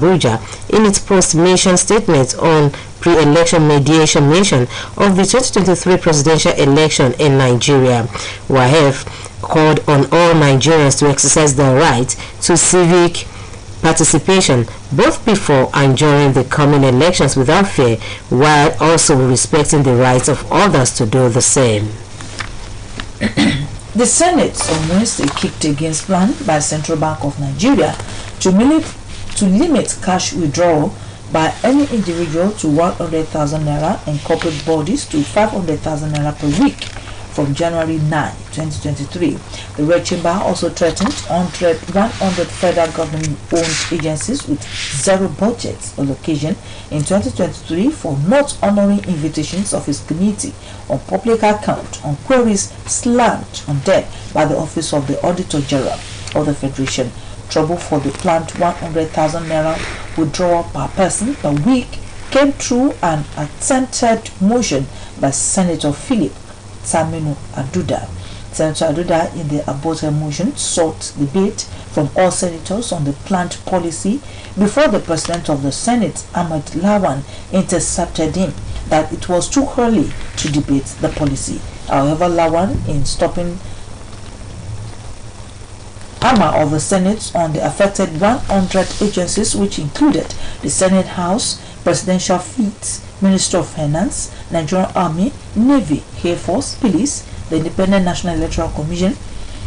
Abuja in its post-mission statement on pre-election mediation mission of the 2023 presidential election in Nigeria. WAEF called on all Nigerians to exercise their right to civic participation both before and during the coming elections without fear, while also respecting the rights of others to do the same. The Senate on Wednesday kicked against plan by Central Bank of Nigeria to limit cash withdrawal by any individual to 100,000 naira and corporate bodies to 500,000 naira per week from January 9, 2023. The Red Chamber also threatened 100 federal government-owned agencies with zero budget allocation in 2023 for not honoring invitations of its Committee on Public Account on queries slammed on them by the Office of the Auditor General of the Federation. Trouble for the planned 100,000 naira withdrawal per person per week came through an attempted motion by Senator Philip Saminu Aduda. Senator Aduda, in the aborted motion, sought debate from all senators on the planned policy before the President of the Senate, Ahmed Lawan, intercepted him that it was too early to debate the policy. However, Lawan, in stopping hammer of the Senate on the affected 100 agencies, which included the Senate House, Presidential Fleet, Ministry of Finance, Nigerian Army, Navy, Air Force, Police, the Independent National Electoral Commission,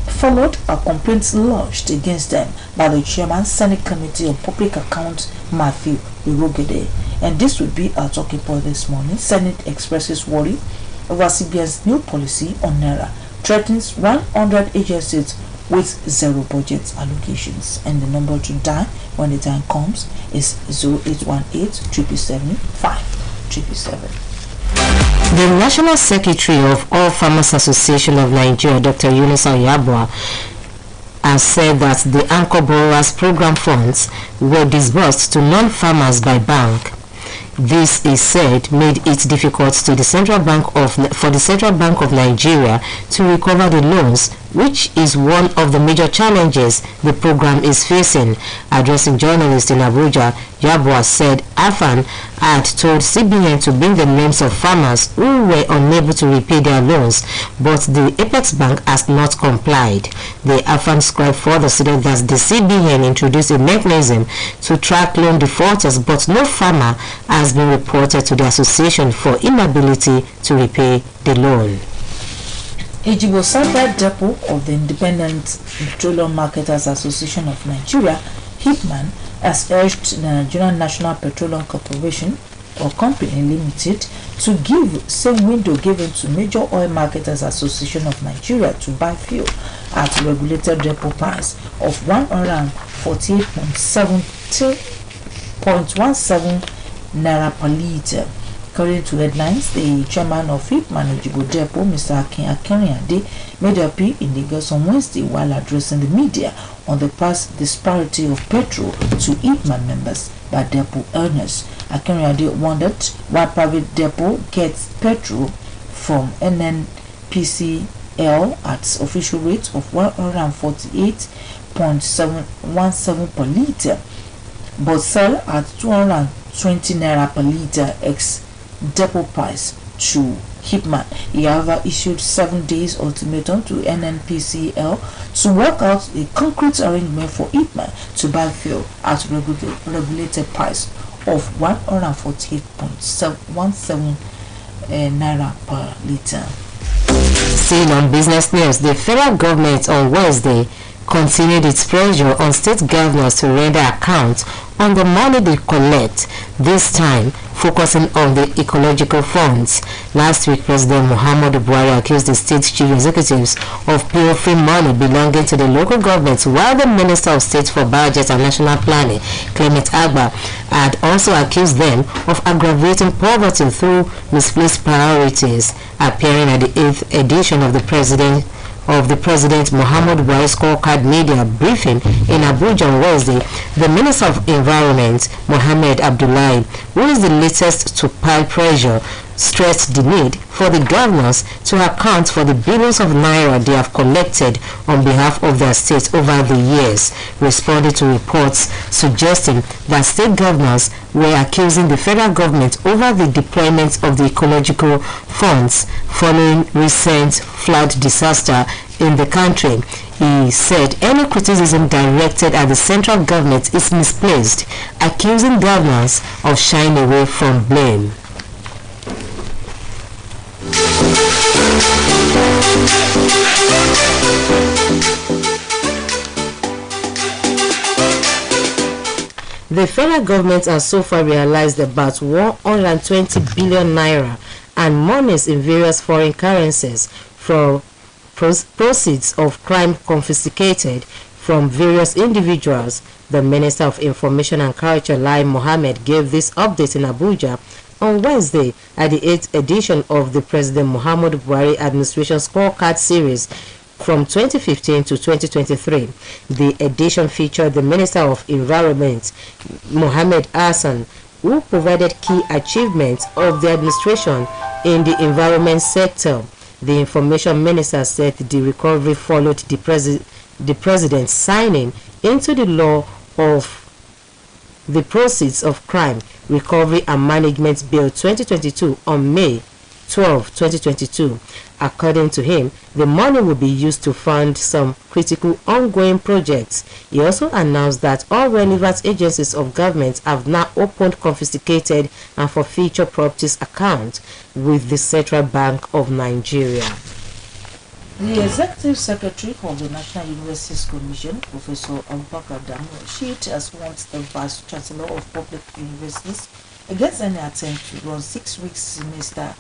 followed a complaint lodged against them by the Chairman, Senate Committee on Public Accounts, Matthew Irogede. And this would be our talking point this morning. Senate expresses worry over CBN's new policy on Naira, threatens 100 agencies with zero budget allocations. And the number to dial when the time comes is 0818-777-577. The National Secretary of All Farmers Association of Nigeria, Dr. Yunus Oyabwa, has said that the Anchor Borrowers Program funds were disbursed to non-farmers by bank. This, is said, made it difficult to the Central Bank for the Central Bank of Nigeria to recover the loans, which is one of the major challenges the program is facing. Addressing journalists in Abuja, Yabwa said AFAN had told CBN to bring the names of farmers who were unable to repay their loans, but the Apex Bank has not complied. The AFAN scribe further stated that the CBN introduced a mechanism to track loan defaulters, but no farmer has been reported to the association for inability to repay the loan. Ejibo Central Depot of the Independent Petroleum Marketers Association of Nigeria, HIPMAN, has urged the Nigerian National Petroleum Corporation or Company Limited to give same window given to Major Oil Marketers Association of Nigeria to buy fuel at regulated depot price of 148.17 naira per litre. According to headlines, the chairman of HIPMAN Ejibo Depot, Mr. Akin Akinriade, made a plea in Lagos on Wednesday while addressing the media on the price disparity of petrol to HIPMAN members by depot owners. Akinriade wondered why private depot gets petrol from NNPCL at official rate of 148.717 per litre, but sell at 220 naira per litre ex depot price to HIPMAN. He, however, issued 7 days ultimatum to NNPCL to work out a concrete arrangement for HIPMAN to buy fuel at regulated price of 148.17 naira per litre. Seen on business news, the federal government on Wednesday continued its pressure on state governors to render accounts on the money they collect, this time focusing on the ecological funds. Last week, President Muhammadu Buhari accused the state chief executives of pilfering money belonging to the local governments, while the Minister of State for Budget and National Planning, Clement Agba, had also accused them of aggravating poverty through misplaced priorities. Appearing at the 8th edition of the President Muhammad Buhari scorecard media briefing in Abuja on Wednesday, the Minister of Environment, Mohammed Abdullahi, who is the latest to pile pressure stressed the need for the governors to account for the billions of naira they have collected on behalf of their states over the years, responding to reports suggesting that state governors were accusing the federal government over the deployment of the ecological funds following recent flood disaster in the country. He said any criticism directed at the central government is misplaced, accusing governors of shying away from blame. The federal government has so far realized about 120 billion naira and monies in various foreign currencies from proceeds of crime confiscated from various individuals. The Minister of Information and Culture, Lai Mohammed, gave this update in Abuja on Wednesday at the 8th edition of the President Muhammadu Buhari Administration Scorecard Series from 2015 to 2023. The edition featured the Minister of Environment, Mohammed Hassan, who provided key achievements of the administration in the environment sector. The Information Minister said the recovery followed the President's signing into the law of the Proceeds of Crime Recovery and Management Bill 2022 on May 12, 2022. According to him, the money will be used to fund some critical ongoing projects. He also announced that all relevant agencies of government have now opened confiscated and forfeiture properties accounts with the Central Bank of Nigeria. The Executive Secretary of the National Universities Commission, Professor Abubakar Rashid, has warned the Vice Chancellor of Public Universities against any attempt to run 6 week semester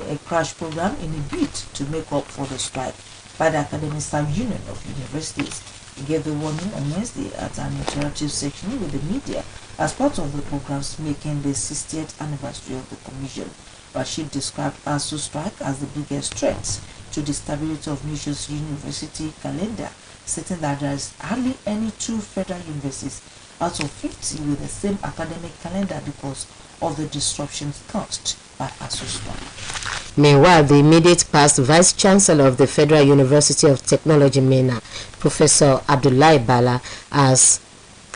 a crash program in a bid to make up for the strike by the Academic Staff Union of Universities. He gave the warning on Wednesday at an interactive session with the media as part of the programs making the 60th anniversary of the Commission. Rashid described ASU strike as the biggest threat to the stability of nation's university calendar, stating that there is hardly any two federal universities out of 50 with the same academic calendar because of the disruptions caused by ASU strike. Meanwhile, the immediate past Vice Chancellor of the Federal University of Technology, MENA, Professor Abdullahi Bala, has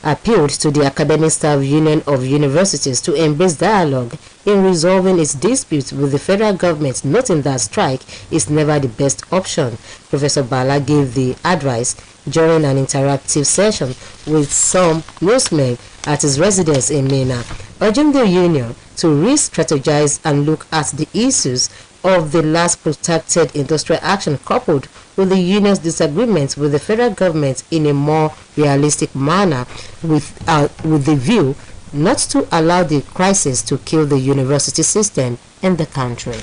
appealed to the Academic Staff Union of Universities to embrace dialogue in resolving its disputes with the federal government, noting that strike is never the best option. Professor Bala gave the advice during an interactive session with some newsmen at his residence in MENA, urging the union to re-strategize and look at the issues of the last protracted industrial action coupled with the union's disagreements with the federal government in a more realistic manner with the view not to allow the crisis to kill the university system in the country.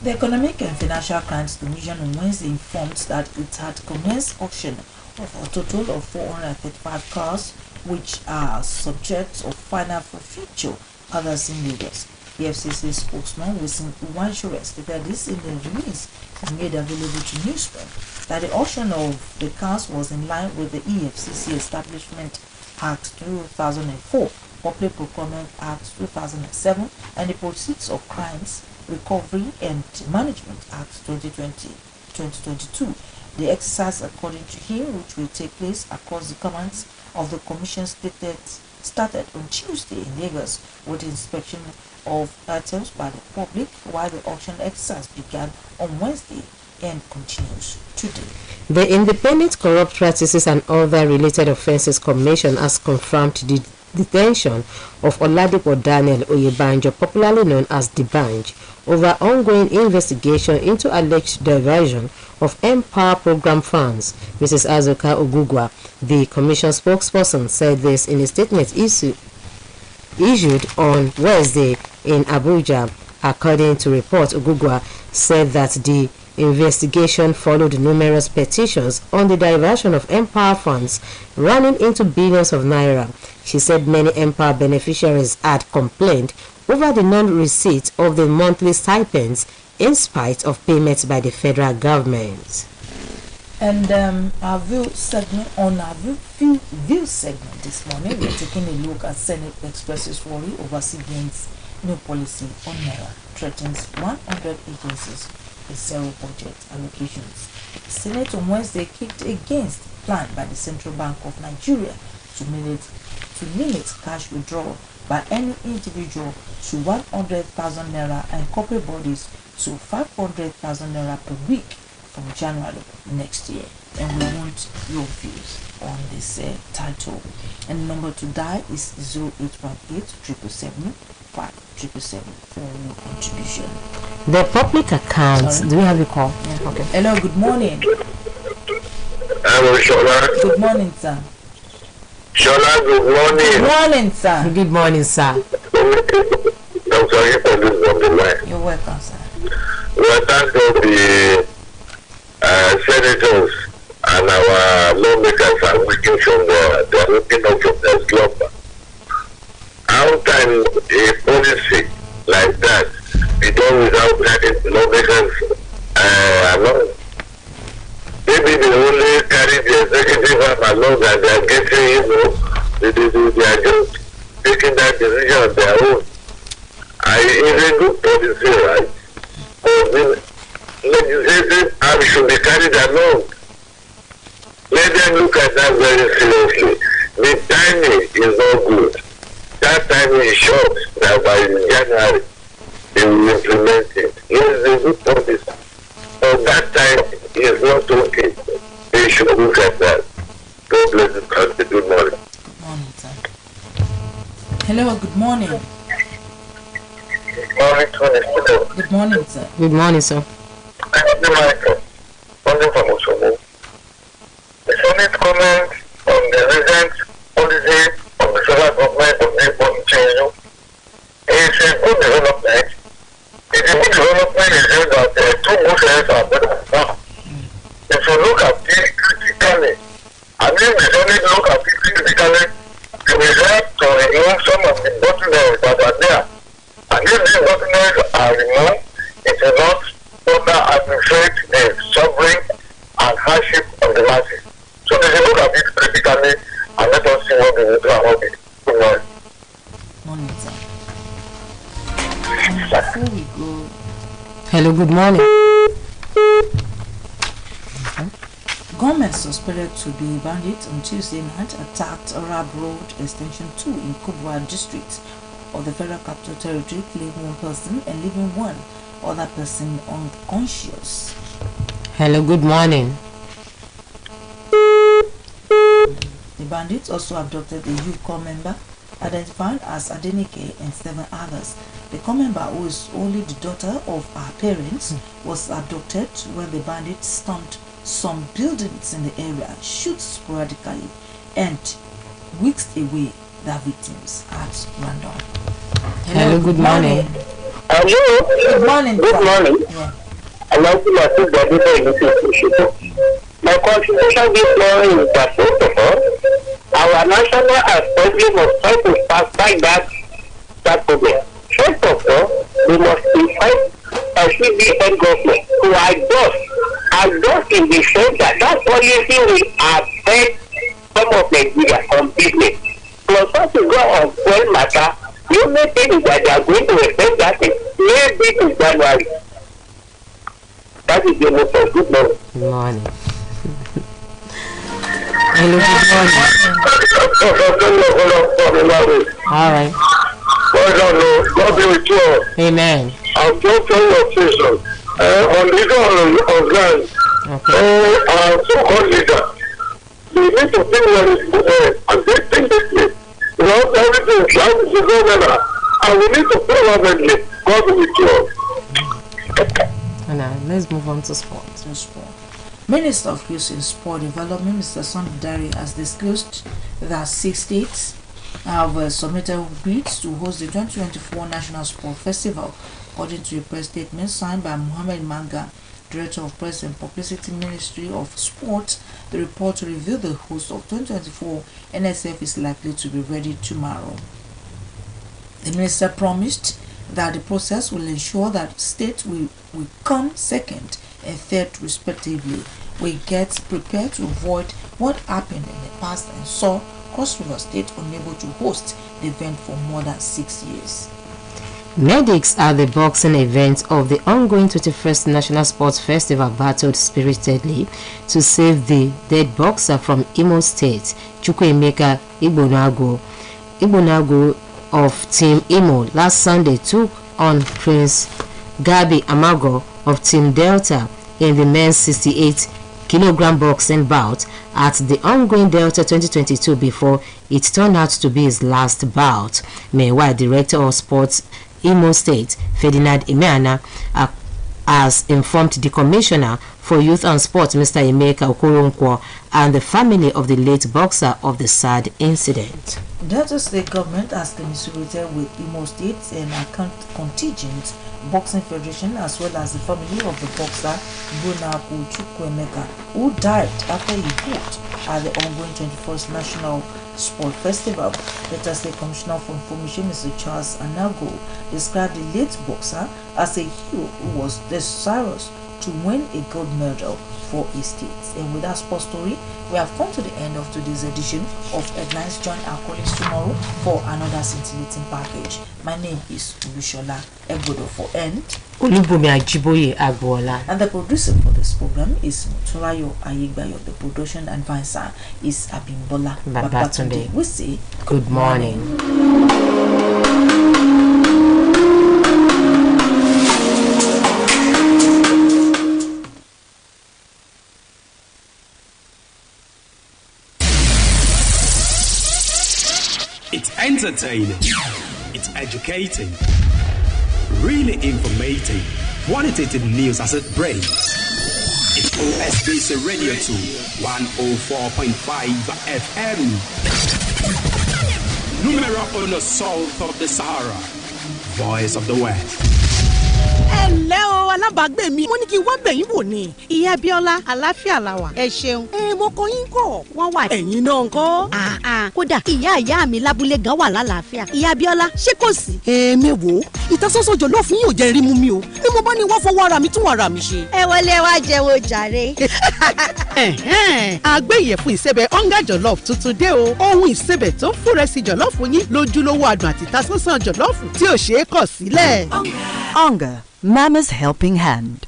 The Economic and Financial Crimes Commission on Wednesday informed that it had commenced auction of a total of 435 cars which are subject of final forfeiture, others in Lagos. The FCC spokesman Wilson Uwanshure stated this in the release made available to newsmen that the auction of the cars was in line with the EFCC Establishment Act 2004, Public Procurement Act 2007, and the Proceeds of Crimes Recovery and Management Act 2022. The exercise, according to him, which will take place across the commands of the Commission, started on Tuesday in Lagos with the inspection of items by the public, while the auction exercise began on Wednesday and continues today. The Independent Corrupt Practices and Other Related Offences Commission has confirmed the detention of Oladipo Daniel Oyebanjo, popularly known as D'banj, over ongoing investigation into alleged diversion of Empower program funds. Mrs. Azuka Ogugwa, the commission spokesperson, said this in a statement issued on Wednesday in Abuja. According to reports, Ogugwa said that the investigation followed numerous petitions on the diversion of Empower funds running into billions of naira. She said many Empower beneficiaries had complained over the non-receipt of the monthly stipends in spite of payments by the federal government. And our view segment this morning, we're taking a look at Senate expresses worry over CBN's New policy on Naira threatens 100 agencies with zero budget allocations. The Senate on Wednesday kicked against plan by the Central Bank of Nigeria to limit cash withdrawal by any individual to 100,000 naira and corporate bodies to 500,000 naira per week from January next year. And we want your views on this title. And the number to dial is 0818 777 5777 for your contribution. The public accounts. Sorry? Do we have a call? Yeah. Okay. Hello, good morning. Hello, Shola. Good morning, sir. Shola, good morning. Good morning, sir. Good morning, sir. I'm sorry for this on the line. You're welcome, sir. Well, thank God the senators and our lawmakers are working from they're looking up from their slumber. How can a policy like that be done without letting the lawmakers along? Maybe they only carry the executive arm along and they are getting, they are just taking that decision on their own. It's a good policy, right? But legislative arm should be carried along. Let them look at that very seriously. The timing is not good. That timing is short. That by January they will implement it. It is a good policy. But that time is not okay. They should look at that. God bless the country. Good morning. Good morning, sir. Hello, good morning. Good morning, Tony. Good morning, sir. Good morning, sir. Michael. Something from Osomo. The Senate comment on the recent policy of the federal government of the change is a good development. It's a good development in the that two Muslims are better now. If you look at it critically, I mean the Senate look at it critically, it will help to remove some of the bottlenecks that are there. And if these bottlenecks are removed, it will not further aggravate the suffering and hardship of the masses. So they should look at it critically and let us see what they will do about it. Good morning. Morning, sir. Before we go, Hello, good morning. government suspected to be bandits on Tuesday night attacked Arab Road Extension 2 in Kubwa district of the Federal Capital Territory, killing one person and leaving one other person unconscious. Hello, good morning. The bandits also abducted a youth corps member identified as Adenike and 7 others. The corps member, who is only the daughter of her parents, was abducted when the bandits stormed some buildings in the area, shoot sporadically, and whisked away their victims at random. Hello, good morning. Hello. Good morning. Good sir. morning. Yeah. I'm also my sister in the My contribution this morning is that first of all, our national assembly must try to pass by that problem. First of all, we must invite a CBN government to adjust in the sense that policy will affect some of Nigeria completely. Plus, once you go on fuel matter, you may think that they are going to respect that maybe to January. That is the most of good morning. Good morning. Hello, good morning. All right. God be with you. Amen. I'll just tell your station. On the issue of land, our so-called leader, they need to think what is and they think this way. You know, everything is like to go and we need to permanently God be with you. And now, let's move on to sport. Minister of Youth and Sport Development, Mr. Sunday Dari, has disclosed that 6 states have submitted bids to host the 2024 National Sport Festival, according to a press statement signed by Mohammed Manga, Director of Press and Publicity, Ministry of Sport. The report to reveal the host of 2024 NSF is likely to be ready tomorrow. The minister promised that the process will ensure that states will come second and third respectively. We get prepared to avoid what happened in the past and saw Cross River State unable to host the event for more than 6 years. Medics at the boxing event of the ongoing 21st National Sports Festival battled spiritedly to save the dead boxer from Imo State, Chukwuemeka Igbonago of Team Imo last Sunday took on Prince Gabi Amago of Team Delta in the men's 68-kilogram boxing bout at the ongoing Delta 2022 before it turned out to be his last bout. Meanwhile, Director of Sports Imo State, Ferdinand Imeana, has informed the Commissioner for Youth and Sport, Mr. Emeka Okoronkwo, and the family of the late boxer of the sad incident. Delta State government has commiserated with Imo State and a contingent boxing federation as well as the family of the boxer Igbonago Chukwuemeka, who died after he fought at the ongoing 21st National Sport Festival. Delta State Commissioner for Information, Mr. Charles Anago, described the late boxer as a hero who was desirous to win a gold medal for his state. And with that sports story, we have come to the end of today's edition of Headlines. Join our colleagues tomorrow for another scintillating package. My name is Lushola Egbodo for End. Olubumi Ajiboye Agbola. And the producer for this program is Mutulayo Ayigbayo. The production advisor is Abimbola Babatunde. We say good morning. It's entertaining, it's educating, really informative, qualitative news as it breaks. It's OSBC Radio 2, 104.5 FM. Numero uno south of the Sahara, voice of the West. Hello, alábàágbé mi. Mo ní kí wá bẹ̀yìn wò ni. Ìyá Bíọ́lá, àlàáfíà la wà. Ẹ ṣeun. Mo kọ yín kọ̀. Wọ́n wà. Ẹ̀yin náà ńkọ́? Kódà ìyá mi lábúlé gan wà lálàáfíà. Ìyá Bíọ́lá, ṣé kò sí? Mẹ́wòó. Ìtasọ́sọ́ jọ̀lọ́ fún yín ò jẹ́ rí mú mi o. Ni mo bá ní wá fọwọ́ ara mi tún ara mi ṣe. Ẹ wọlé wá jẹ́wọ́ jàre. Àgbẹ̀ ìyẹ̀fun ìsẹ̀bẹ̀ ọ̀ngá jọ̀lọ́ọ̀fù tuntun dé o. Ohun ìsẹ̀bẹ̀ tó ń fúnrẹ́sì jọ̀lọ́ọ̀fù yín lójúlówó adùn àti ìtasọ́sọ́ jọ̀lọ́ọ̀fù tí ò ṣeé kọ̀ sílẹ̀. Onga, Mama's helping hand.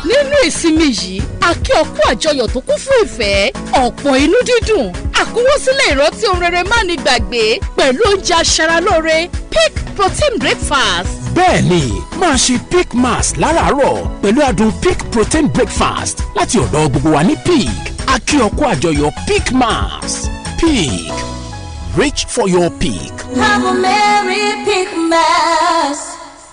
Nínú ìsinmi yìí, a kí ọ kú àjọyọ̀ tó kún fún ìfẹ́, ọ̀pọ̀ inú dídùn, àkúwọ́sílẹ̀ ìrántí ohun rere má ní gbàgbé pẹ̀lú oúnjẹ aṣaralóore Peak Protein Breakfast. Bẹ́ẹ̀ni, máa ṣe Peak Mass láràárọ̀ pẹ̀lú adùn Peak Protein Breakfast láti ọ̀dọ̀ gbogbo wa ní Peak. A kí ọ kú àjọyọ̀ Peak Mass. Peak. Reach for your peak. Have a merry Peak Mass.